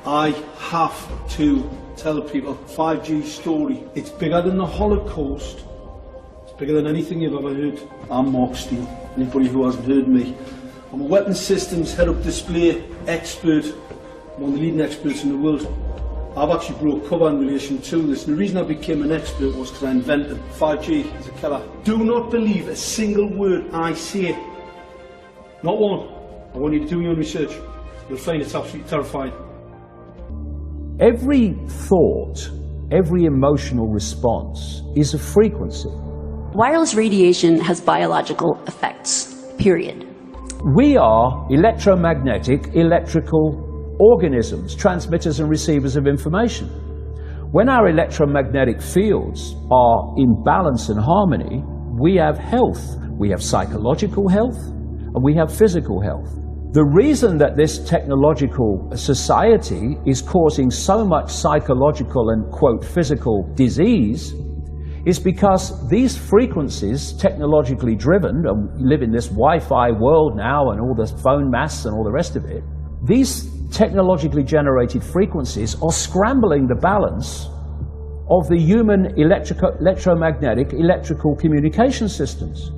I have to tell people 5G story. It's bigger than the Holocaust. It's bigger than anything you've ever heard. I'm Mark Steele. Anybody who hasn't heard me. I'm a weapons systems head-up display expert. I'm one of the leading experts in the world. I've actually brought cover in relation to this, and the reason I became an expert was because I invented 5G as a killer. Do not believe a single word I say. Not one. I want you to do your own research. You'll find it's absolutely terrifying. Every thought, every emotional response is a frequency. Wireless radiation has biological effects, period. We are electromagnetic, electrical organisms, transmitters and receivers of information. When our electromagnetic fields are in balance and harmony, we have health. We have psychological health and we have physical health. The reason that this technological society is causing so much psychological and, quote, physical disease is because these frequencies, technologically driven, and we live in this Wi-Fi world now and all the phone masts and all the rest of it, these technologically generated frequencies are scrambling the balance of the human electromagnetic electrical communication systems.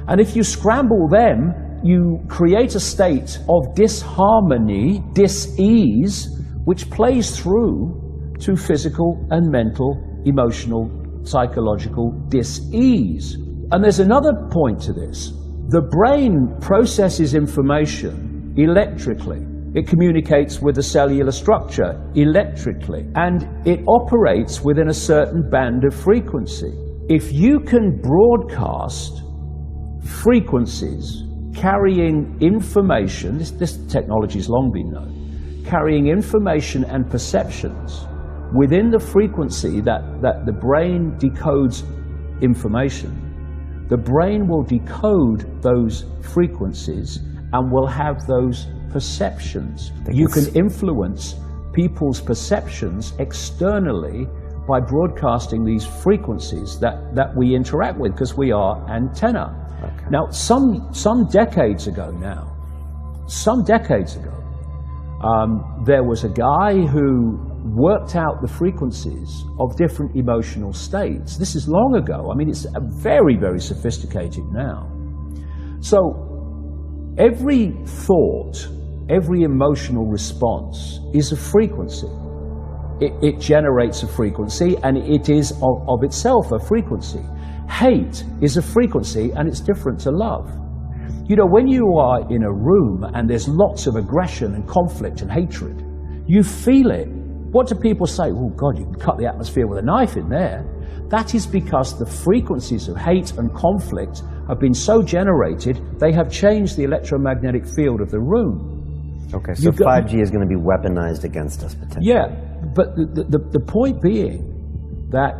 And if you scramble them, you create a state of disharmony, dis-ease, which plays through to physical and mental, emotional, psychological dis-ease. And there's another point to this. The brain processes information electrically. It communicates with the cellular structure electrically, and it operates within a certain band of frequency. If you can broadcast frequencies carrying information, this technology has long been known, carrying information and perceptions within the frequency that the brain decodes information, the brain will decode those frequencies and will have those perceptions. You can influence people's perceptions externally by broadcasting these frequencies that we interact with, because we are antenna. Okay. Now, some decades ago, there was a guy who worked out the frequencies of different emotional states. This is long ago. I mean, it's very, very sophisticated now. So every thought, every emotional response is a frequency. It generates a frequency, and it is of itself a frequency. Hate is a frequency, and it's different to love. You know, when you are in a room and there's lots of aggression and conflict and hatred, you feel it. What do people say? Oh God, you can cut the atmosphere with a knife in there. That is because the frequencies of hate and conflict have been so generated, they have changed the electromagnetic field of the room. Okay, so 5G is going to be weaponized against us potentially. Yeah, but the point being that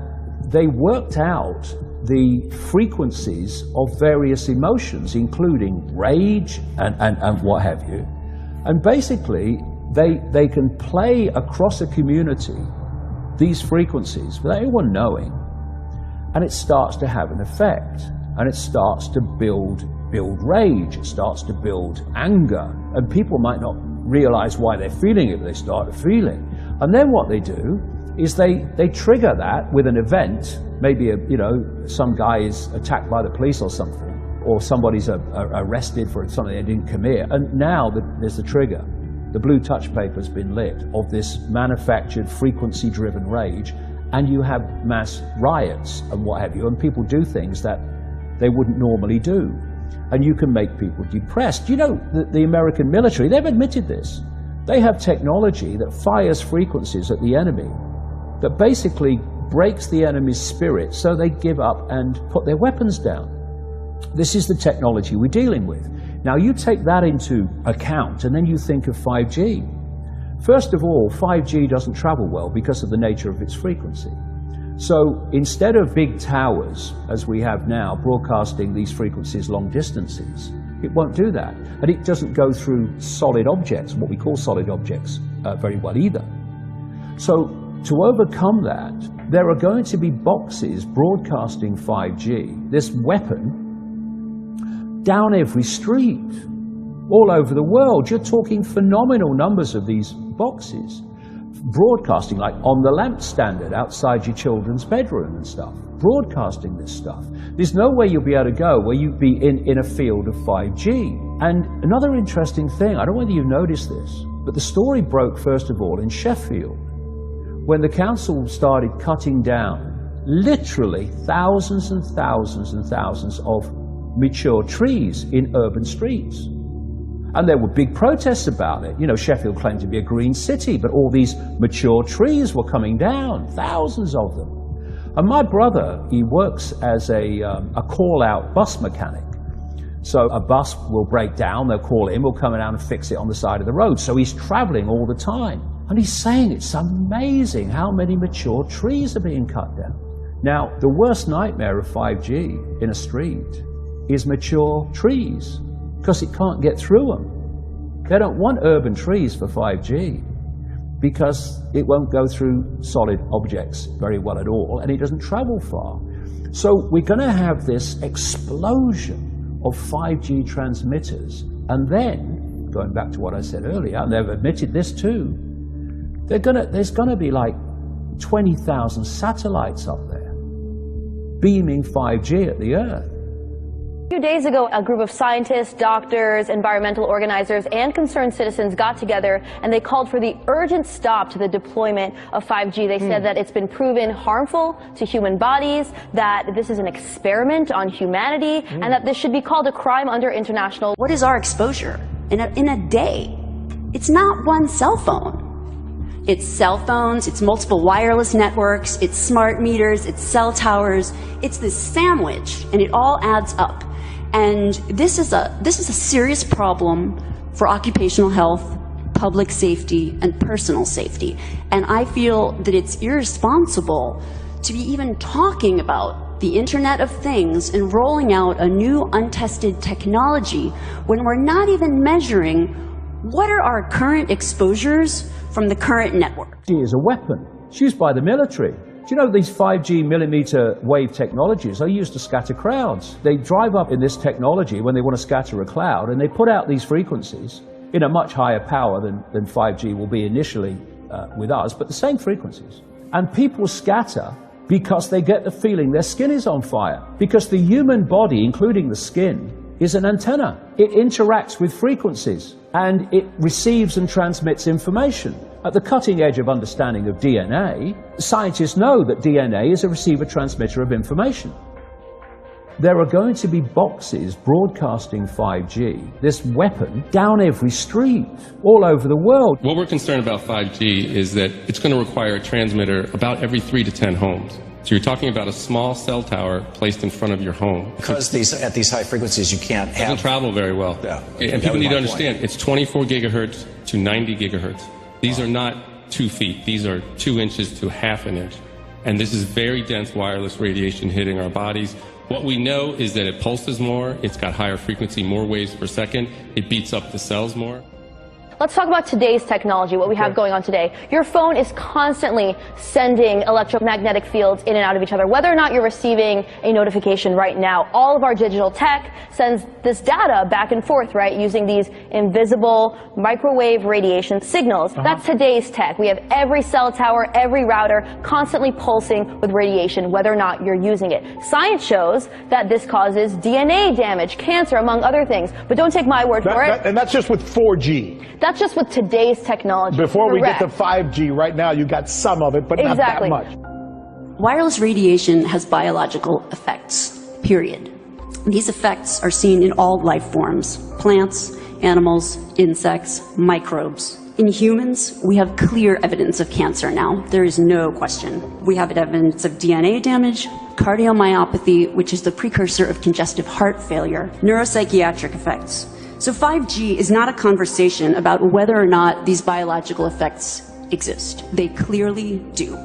they worked out the frequencies of various emotions, including rage and what have you. And basically, they can play across a community these frequencies without anyone knowing. And it starts to have an effect. And it starts to build rage. It starts to build anger. And people might not realize why they're feeling it, but they start to feel it. And then what they do is they trigger that with an event. Maybe some guy is attacked by the police or something, or somebody's arrested for something they didn't commit, and now there's the trigger. The blue touch paper has been lit of this manufactured frequency-driven rage, and you have mass riots and what have you, and people do things that they wouldn't normally do, and you can make people depressed. You know, the American military, they've admitted this. They have technology that fires frequencies at the enemy that basically breaks the enemy's spirit so they give up and put their weapons down. This is the technology we're dealing with. Now you take that into account and then you think of 5G. First of all, 5G doesn't travel well because of the nature of its frequency. So instead of big towers, as we have now, broadcasting these frequencies long distances, it won't do that. And it doesn't go through solid objects, what we call solid objects, very well either. So to overcome that, there are going to be boxes broadcasting 5G, this weapon, down every street, all over the world. You're talking phenomenal numbers of these boxes. broadcasting, like on the lamp standard outside your children's bedroom and stuff, broadcasting this stuff. There's no way you'll be able to go where you'd be in a field of 5G. And another interesting thing, I don't know whether you've noticed this, but the story broke first of all in Sheffield, when the council started cutting down literally thousands and thousands and thousands of mature trees in urban streets. And there were big protests about it. You know, Sheffield claimed to be a green city, but all these mature trees were coming down, thousands of them. And my brother, he works as a call-out bus mechanic. So a bus will break down, they'll call him, he'll come down and fix it on the side of the road. So he's traveling all the time. And he's saying it's amazing how many mature trees are being cut down. Now, the worst nightmare of 5G in a street is mature trees, because it can't get through them. They don't want urban trees for 5G, because it won't go through solid objects very well at all, and it doesn't travel far. So we're going to have this explosion of 5G transmitters, and then, going back to what I said earlier, and they've admitted this too, there's going to be like 20,000 satellites up there beaming 5G at the Earth. A few days ago, a group of scientists, doctors, environmental organizers, and concerned citizens got together and they called for the urgent stop to the deployment of 5G. They said that it's been proven harmful to human bodies, that this is an experiment on humanity, and that this should be called a crime under international. What is our exposure in a day? It's not one cell phone. It's cell phones, it's multiple wireless networks, it's smart meters, it's cell towers. It's this sandwich, and it all adds up. And this is a serious problem for occupational health, public safety, and personal safety. And I feel that it's irresponsible to be even talking about the Internet of Things and rolling out a new untested technology when we're not even measuring what are our current exposures from the current network. It is a weapon. It's used by the military. Do you know these 5G millimeter wave technologies are used to scatter crowds? They drive up in this technology when they want to scatter a cloud, and they put out these frequencies in a much higher power than 5G will be initially with us, but the same frequencies. And people scatter because they get the feeling their skin is on fire. Because the human body, including the skin, is an antenna. It interacts with frequencies, and it receives and transmits information. At the cutting edge of understanding of DNA, scientists know that DNA is a receiver-transmitter of information. There are going to be boxes broadcasting 5G, this weapon, down every street, all over the world. What we're concerned about 5G is that it's going to require a transmitter about every 3 to 10 homes. So you're talking about a small cell tower placed in front of your home. Because at these high frequencies, you can't have... It doesn't travel very well. Yeah. And people need to understand, it's 24 gigahertz to 90 gigahertz. These are not 2 feet. These are 2 inches to half an inch. And this is very dense wireless radiation hitting our bodies. What we know is that it pulses more, it's got higher frequency, more waves per second, it beats up the cells more. Let's talk about today's technology, what we have going on today. Your phone is constantly sending electromagnetic fields in and out of each other. Whether or not you're receiving a notification right now, all of our digital tech sends this data back and forth, right, using these invisible microwave radiation signals. That's today's tech. We have every cell tower, every router constantly pulsing with radiation, whether or not you're using it. Science shows that this causes DNA damage, cancer, among other things. But don't take my word for it. And that's just with 4G. That's just with today's technology. Before we get to 5G, right now you got some of it, but not that much. Wireless radiation has biological effects, period. These effects are seen in all life forms: plants, animals, insects, microbes. In humans, we have clear evidence of cancer now. There is no question. We have evidence of DNA damage, cardiomyopathy, which is the precursor of congestive heart failure, neuropsychiatric effects. So 5G is not a conversation about whether or not these biological effects exist. They clearly do.